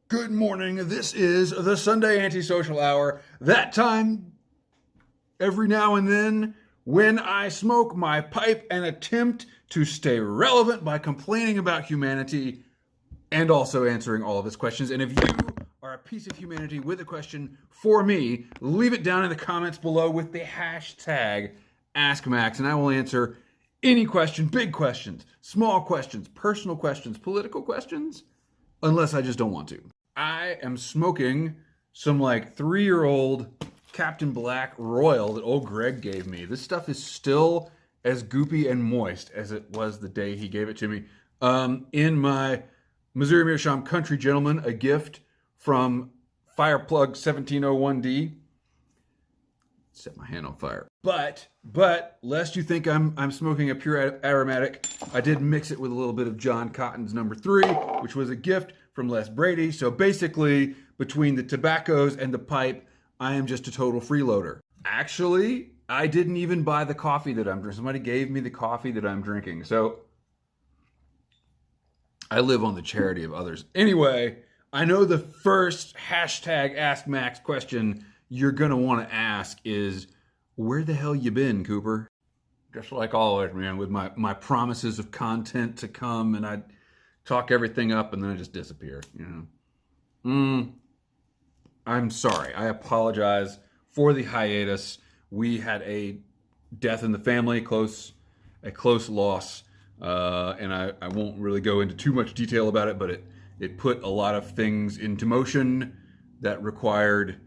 Good morning. This is the Sunday Antisocial Hour. That time every now and then when I smoke my pipe and attempt to stay relevant by complaining about humanity and also answering all of its questions. And if you are a piece of humanity with a question for me, leave it down in the comments below with the hashtag AskMax, and I will answer any question, big questions, small questions, personal questions, political questions, unless I just don't want to. I am smoking some like 3-year-old Captain Black Royal that old Greg gave me. This stuff is still as goopy and moist as it was the day he gave it to me. In my Missouri Meerschaum Country Gentleman, a gift from Fireplug 1701D. Set my hand on fire. But lest you think I'm smoking a pure aromatic, I did mix it with a little bit of John Cotton's number 3, which was a gift from Les Brady. So basically, between the tobaccos and the pipe, I am just a total freeloader. Actually, I didn't even buy the coffee that I'm drinking. Somebody gave me the coffee that I'm drinking. So I live on the charity of others. Anyway, I know the first hashtag AskMax question you're going to want to ask is, where the hell you been, Cooper? Just like always, man, with my promises of content to come, and I talk everything up and then I just disappear, you know. I'm sorry. I apologize for the hiatus. We had a death in the family, a close loss, and I won't really go into too much detail about it, but it put a lot of things into motion that required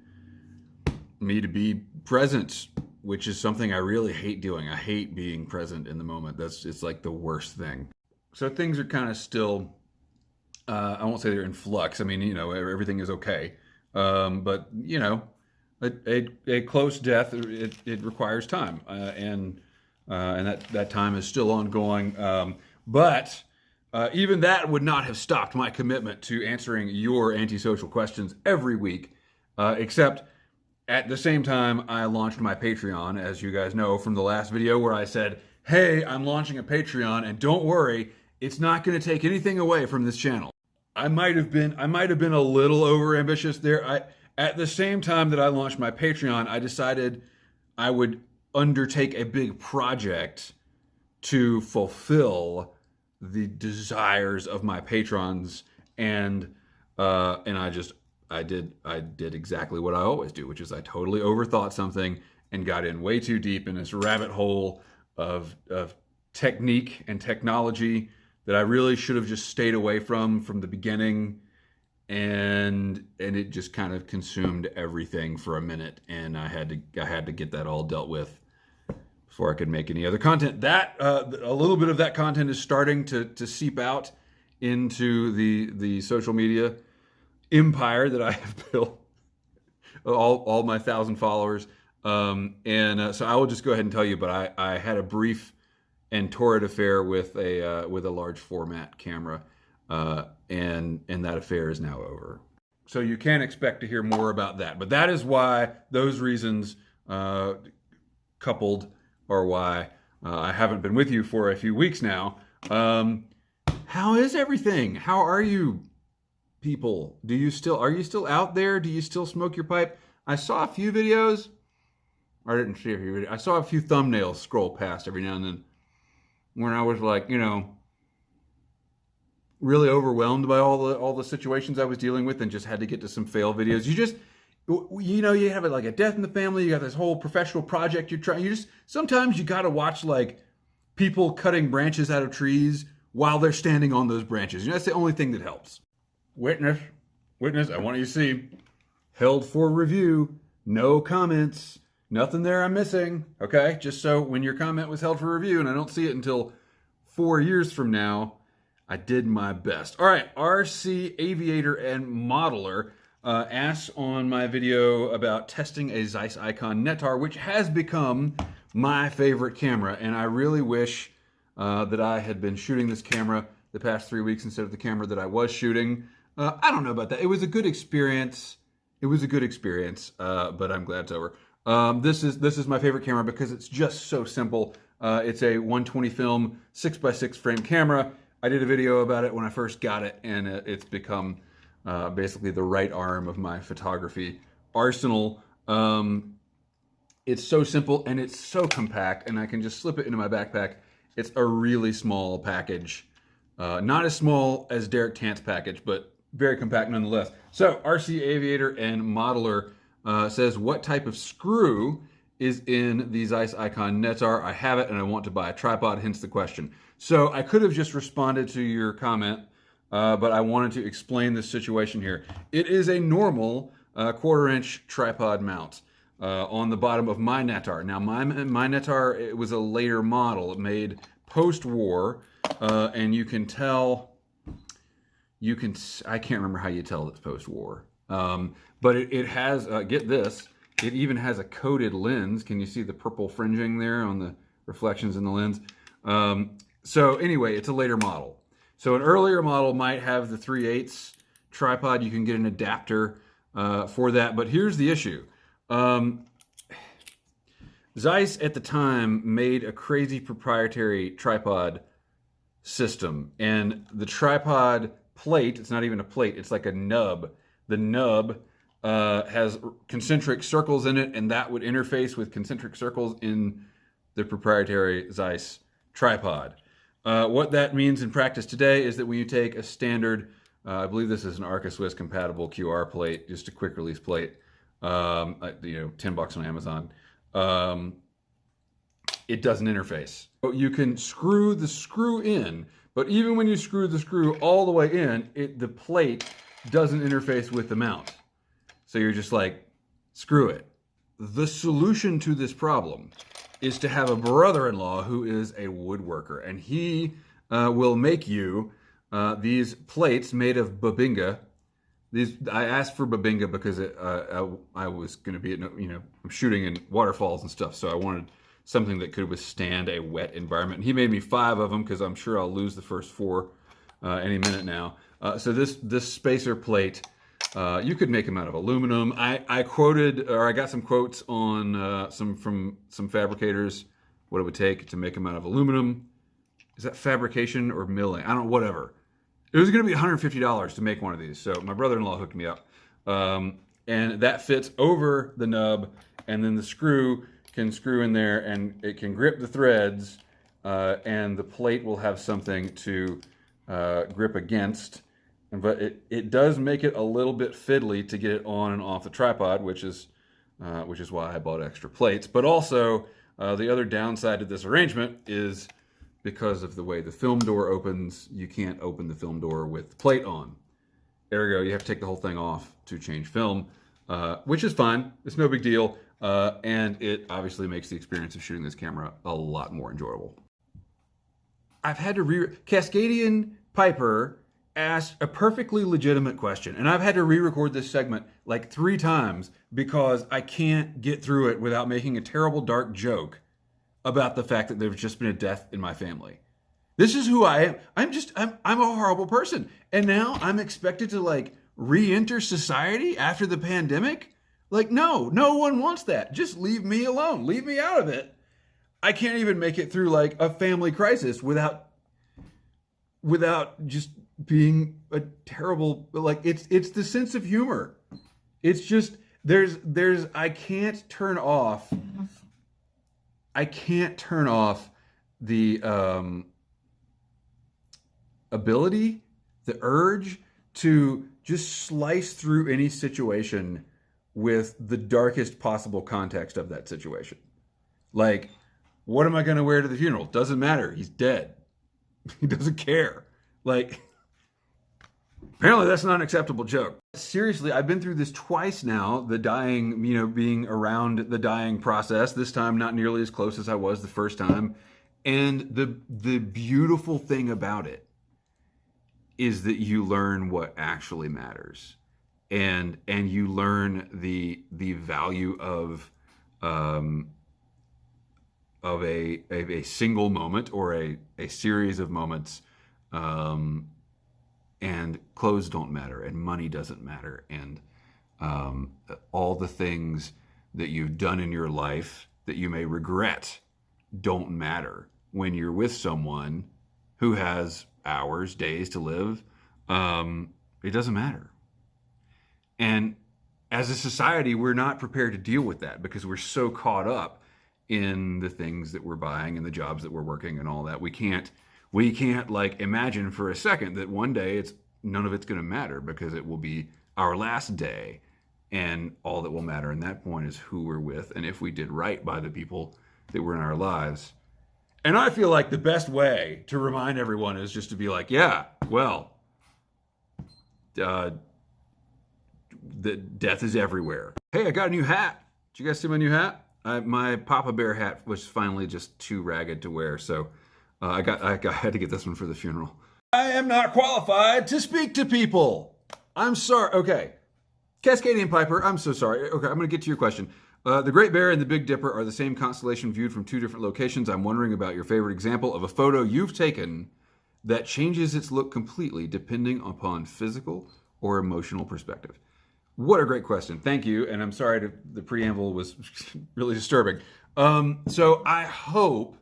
me to be present, which is something I really hate doing. I hate being present in the moment. It's like the worst thing. So things are kind of still, I won't say they're in flux. I mean, you know, everything is okay. But, you know, a close death, it requires time. And that time is still ongoing. But even that would not have stopped my commitment to answering your antisocial questions every week, except at the same time, I launched my Patreon, as you guys know from the last video where I said, hey, I'm launching a Patreon, and don't worry, it's not going to take anything away from this channel. I might have been a little overambitious there. At the same time that I launched my Patreon, I decided I would undertake a big project to fulfill the desires of my patrons, and I did exactly what I always do, which is I totally overthought something and got in way too deep in this rabbit hole of technique and technology that I really should have just stayed away from the beginning, and it just kind of consumed everything for a minute, and I had to get that all dealt with before I could make any other content. That a little bit of that content is starting to seep out into the social media empire that I have built, all my 1,000 followers, so I will just go ahead and tell you. But I had a brief and torrid affair with a large format camera, and that affair is now over. So you can expect to hear more about that. But that is why those reasons coupled are why I haven't been with you for a few weeks now. How is everything? How are you, people? Are you still out there? Do you still smoke your pipe? I saw a few videos. I didn't see a few videos. I saw a few thumbnails scroll past every now and then when I was like, you know, really overwhelmed by all the situations I was dealing with and just had to get to some fail videos. You have like a death in the family. You got this whole professional project you're trying. Sometimes you got to watch like people cutting branches out of trees while they're standing on those branches. You know, that's the only thing that helps. Witness, I want you to see. Held for review. No comments. Nothing there I'm missing. Okay? Just so when your comment was held for review and I don't see it until 4 years from now, I did my best. All right. RC Aviator and Modeler asks on my video about testing a Zeiss Icon Netar, which has become my favorite camera. And I really wish that I had been shooting this camera the past 3 weeks instead of the camera that I was shooting. I don't know about that. It was a good experience. But I'm glad it's over. This is my favorite camera because it's just so simple. It's a 120 film 6x6 frame camera. I did a video about it when I first got it, and it's become basically the right arm of my photography arsenal. It's so simple and it's so compact, and I can just slip it into my backpack. It's a really small package. Not as small as Derek Tant's package, but very compact nonetheless. So RC Aviator and Modeler says, what type of screw is in the Zeiss Icon Netar? I have it and I want to buy a tripod, hence the question. So I could have just responded to your comment, but I wanted to explain the situation here. It is a normal 1/4-inch tripod mount on the bottom of my Netar. Now my Netar, it was a later model. It made post-war, and you can tell, I can't remember how you tell it's post-war, but it has, get this, it even has a coated lens. Can you see the purple fringing there on the reflections in the lens? So anyway, it's a later model. So an earlier model might have the 3/8 tripod. You can get an adapter for that, but here's the issue. Zeiss at the time made a crazy proprietary tripod system, and the tripod plate, it's not even a plate, it's like a nub. The nub has concentric circles in it, and that would interface with concentric circles in the proprietary Zeiss tripod. What that means in practice today is that when you take a standard, I believe this is an Arca Swiss compatible QR plate, just a quick release plate, $10 on Amazon, it doesn't interface. You can screw the screw in, but even when you screw the screw all the way in, the plate doesn't interface with the mount. So you're just like, screw it. The solution to this problem is to have a brother-in-law who is a woodworker, and he will make you these plates made of Bubinga. I asked for Bubinga because I was going to be, I'm shooting in waterfalls and stuff, so I wanted something that could withstand a wet environment. And he made me 5 of them because I'm sure I'll lose the first 4 any minute now. So this spacer plate, you could make them out of aluminum. I got some quotes on from some fabricators, what it would take to make them out of aluminum. Is that fabrication or milling? I don't know, whatever. It was going to be $150 to make one of these. So my brother-in-law hooked me up. And that fits over the nub, and then the screw can screw in there, and it can grip the threads, and the plate will have something to grip against. But it does make it a little bit fiddly to get it on and off the tripod, which is why I bought extra plates. But also, the other downside to this arrangement is because of the way the film door opens, you can't open the film door with the plate on. Ergo, you have to take the whole thing off to change film, which is fine. It's no big deal. And it obviously makes the experience of shooting this camera a lot more enjoyable. I've had to Cascadian Piper asked a perfectly legitimate question, and I've had to re-record this segment like 3 times because I can't get through it without making a terrible dark joke about the fact that there's just been a death in my family. This is who I am. I'm a horrible person. And now I'm expected to like re-enter society after the pandemic? Like, no one wants that. Just leave me alone. Leave me out of it. I can't even make it through like a family crisis without just being a terrible, like it's the sense of humor. It's just, I can't turn off the ability, the urge to just slice through any situation with the darkest possible context of that situation. Like, what am I going to wear to the funeral? Doesn't matter. He's dead. He doesn't care. Like, apparently that's not an acceptable joke. Seriously, I've been through this twice now, the dying, being around the dying process. This time, not nearly as close as I was the first time. And the beautiful thing about it is that you learn what actually matters. And you learn the value of a single moment or a series of moments, and clothes don't matter, and money doesn't matter, and all the things that you've done in your life that you may regret don't matter when you're with someone who has hours, days to live. It doesn't matter. And as a society, we're not prepared to deal with that because we're so caught up in the things that we're buying and the jobs that we're working and all that. We can't like imagine for a second that one day none of it's going to matter because it will be our last day, and all that will matter in that point is who we're with and if we did right by the people that were in our lives. And I feel like the best way to remind everyone is just to be like, yeah, well, the death is everywhere. Hey, I got a new hat. Did you guys see my new hat? My Papa Bear hat was finally just too ragged to wear, so I had to get this one for the funeral. I am not qualified to speak to people. I'm sorry. Okay. Cascadian Piper, I'm so sorry. Okay, I'm going to get to your question. The Great Bear and the Big Dipper are the same constellation viewed from two different locations. I'm wondering about your favorite example of a photo you've taken that changes its look completely depending upon physical or emotional perspective. What a great question. Thank you. And I'm sorry the preamble was really disturbing. So I hope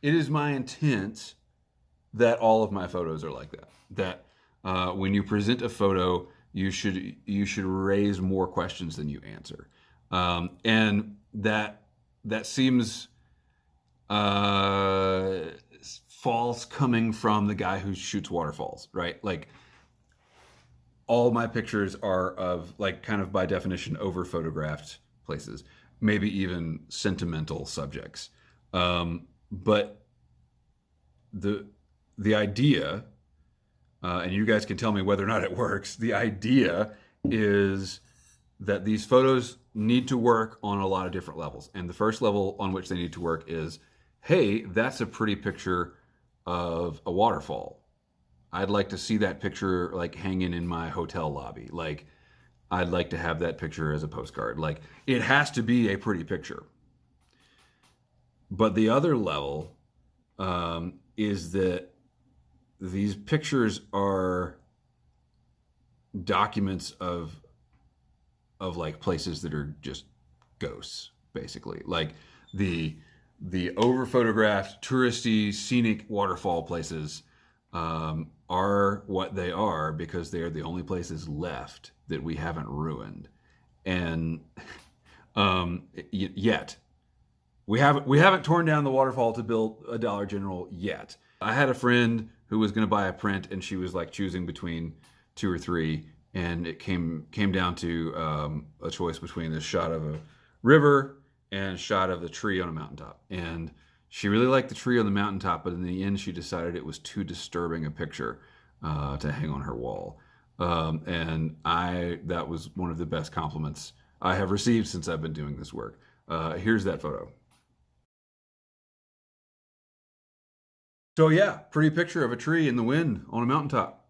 it is my intent that all of my photos are like that. That when you present a photo, you should raise more questions than you answer. And that seems false coming from the guy who shoots waterfalls, right? Like, all my pictures are of, like, kind of by definition over photographed places, maybe even sentimental subjects. But the idea, and you guys can tell me whether or not it works, the idea is that these photos need to work on a lot of different levels. And the first level on which they need to work is, hey, that's a pretty picture of a waterfall. I'd like to see that picture like hanging in my hotel lobby. Like, I'd like to have that picture as a postcard. Like, it has to be a pretty picture. But the other level is that these pictures are documents of like places that are just ghosts, basically. Like the over photographed touristy scenic waterfall places are what they are because they are the only places left that we haven't ruined. And yet we haven't torn down the waterfall to build a Dollar General yet. I had a friend who was going to buy a print, and she was like choosing between 2 or 3, and it came down to a choice between this shot of a river and a shot of the tree on a mountaintop. And she really liked the tree on the mountaintop, but in the end she decided it was too disturbing a picture to hang on her wall. And that was one of the best compliments I have received since I've been doing this work. Here's that photo. So yeah, pretty picture of a tree in the wind on a mountaintop.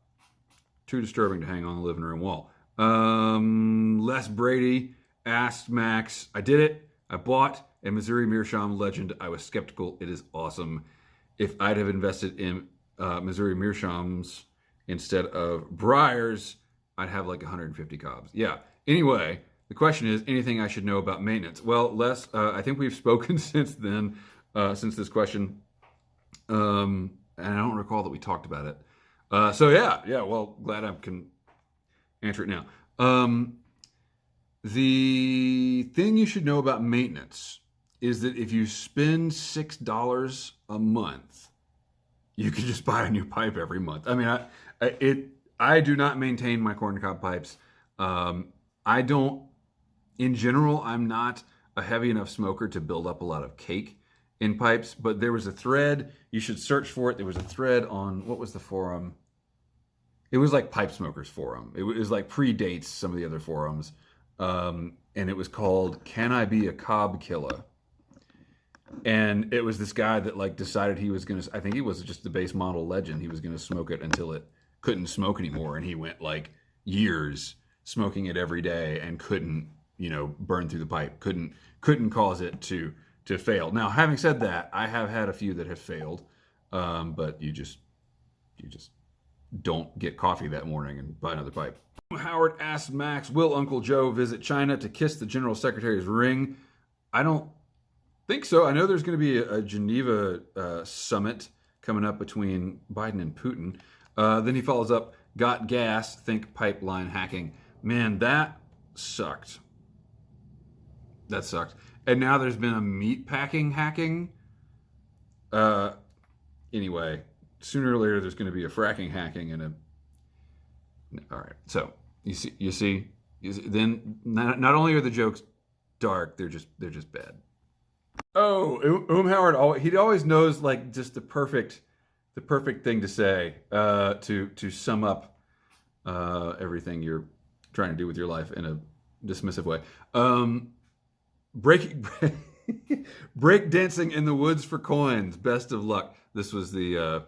Too disturbing to hang on the living room wall. Les Brady asked Max, I did it. I bought a Missouri Meerschaum Legend. I was skeptical. It is awesome. If I'd have invested in Missouri Meerschaums instead of Breyers, I'd have like 150 cobs. Yeah. Anyway, the question is, anything I should know about maintenance? Well, Les, I think we've spoken since then, since this question. And I don't recall that we talked about it. So yeah, well, glad I can answer it now. The thing you should know about maintenance is that if you spend $6 a month, you can just buy a new pipe every month. I mean, I do not maintain my corncob pipes. I don't, in general, I'm not a heavy enough smoker to build up a lot of cake in pipes, but there was a thread, you should search for it. There was a thread on, what was the forum? It was like Pipe Smokers Forum. It was like predates some of the other forums. And it was called, Can I Be a Cob Killer? And it was this guy that like decided he was going to, I think he was just the base model legend. He was going to smoke it until it couldn't smoke anymore. And he went like years smoking it every day and couldn't, burn through the pipe, couldn't cause it to fail. Now, having said that, I have had a few that have failed. But you just don't get coffee that morning and buy another pipe. Howard asked Max, will Uncle Joe visit China to kiss the General Secretary's ring? I don't think so. I know there's going to be a Geneva summit coming up between Biden and Putin. Then he follows up, got gas, think pipeline hacking. Man, that sucked. That sucked. And now there's been a meat packing hacking. Anyway, sooner or later there's going to be a fracking hacking and a. All right, so you see, then not only are the jokes dark, they're just bad. Oh, Howard, he always knows like just the perfect thing to say to sum up everything you're trying to do with your life in a dismissive way. Break dancing in the woods for coins. Best of luck. This was the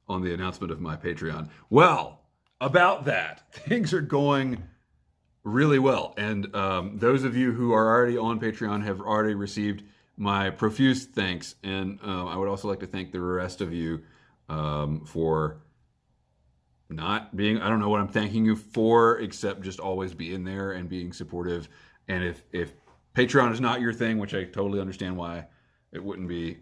on the announcement of my Patreon. Well, about that, things are going really well, and those of you who are already on Patreon have already received my profuse thanks, and I would also like to thank the rest of you for not being. I don't know what I'm thanking you for, except just always being there and being supportive. And if Patreon is not your thing, which I totally understand why it wouldn't be,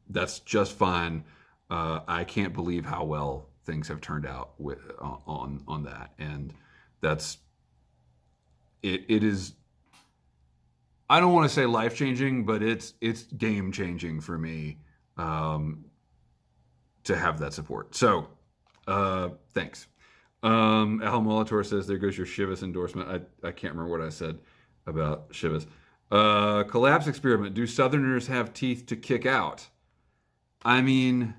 that's just fine. I can't believe how well things have turned out on that, and that's it. It is. I don't want to say life changing, but it's game changing for me to have that support. So thanks. Al Molitor says, "There goes your Chivas endorsement." I can't remember what I said about Chivas. Collapse experiment. Do Southerners have teeth to kick out? I mean,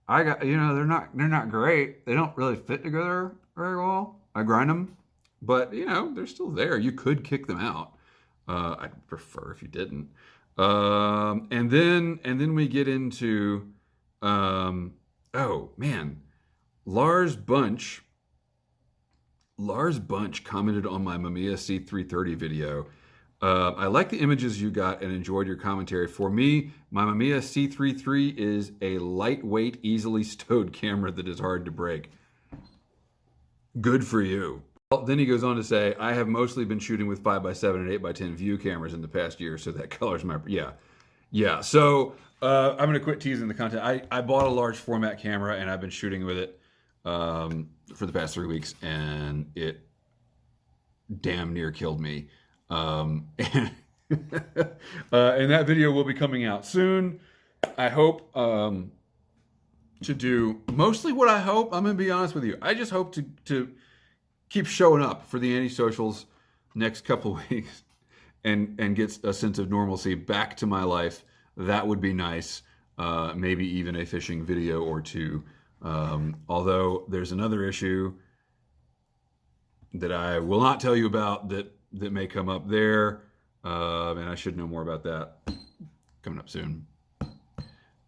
they're not great. They don't really fit together very well. I grind them, but they're still there. You could kick them out. I'd prefer if you didn't. And then we get into oh man, Lars Bunch commented on my Mamiya C330 video. I like the images you got and enjoyed your commentary. For me, my Mamiya C3III is a lightweight, easily stowed camera that is hard to break. Good for you. Then he goes on to say, I have mostly been shooting with 5x7 and 8x10 view cameras in the past year, so that colors my... Yeah. So I'm going to quit teasing the content. I bought a large format camera, and I've been shooting with it for the past 3 weeks, and it damn near killed me. And that video will be coming out soon. I hope to do mostly what I hope. I'm going to be honest with you. I just hope to keep showing up for the anti-socials next couple of weeks and get a sense of normalcy back to my life. That would be nice. Maybe even a fishing video or two. Although there's another issue that I will not tell you about that may come up there. And I should know more about that coming up soon.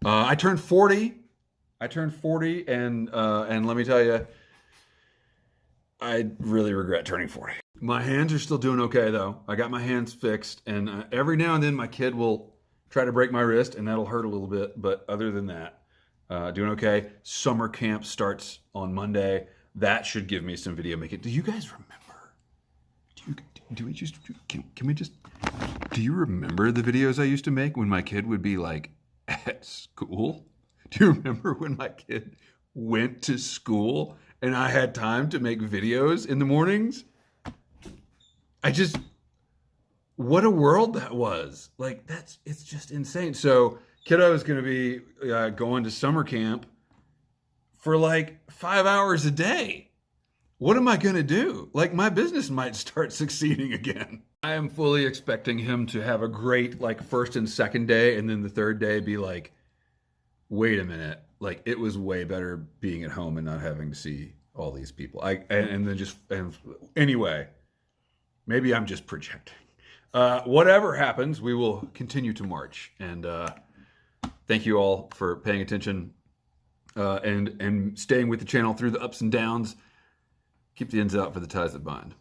I turned 40. And let me tell you, I really regret turning 40. My hands are still doing okay, though. I got my hands fixed, and every now and then my kid will try to break my wrist, and that'll hurt a little bit. But other than that, doing okay. Summer camp starts on Monday. That should give me some video making. Do you guys remember? Do you remember the videos I used to make when my kid would be like at school? Do you remember when my kid went to school and I had time to make videos in the mornings? What a world that was. Like, it's just insane. So kiddo is going to be going to summer camp for like 5 hours a day. What am I going to do? Like, my business might start succeeding again. I am fully expecting him to have a great, like, first and second day, and then the third day be like, wait a minute. Like, it was way better being at home and not having to see all these people. Anyway, maybe I'm just projecting. Whatever happens, we will continue to march. And thank you all for paying attention and staying with the channel through the ups and downs. Keep the ends out for the ties that bind.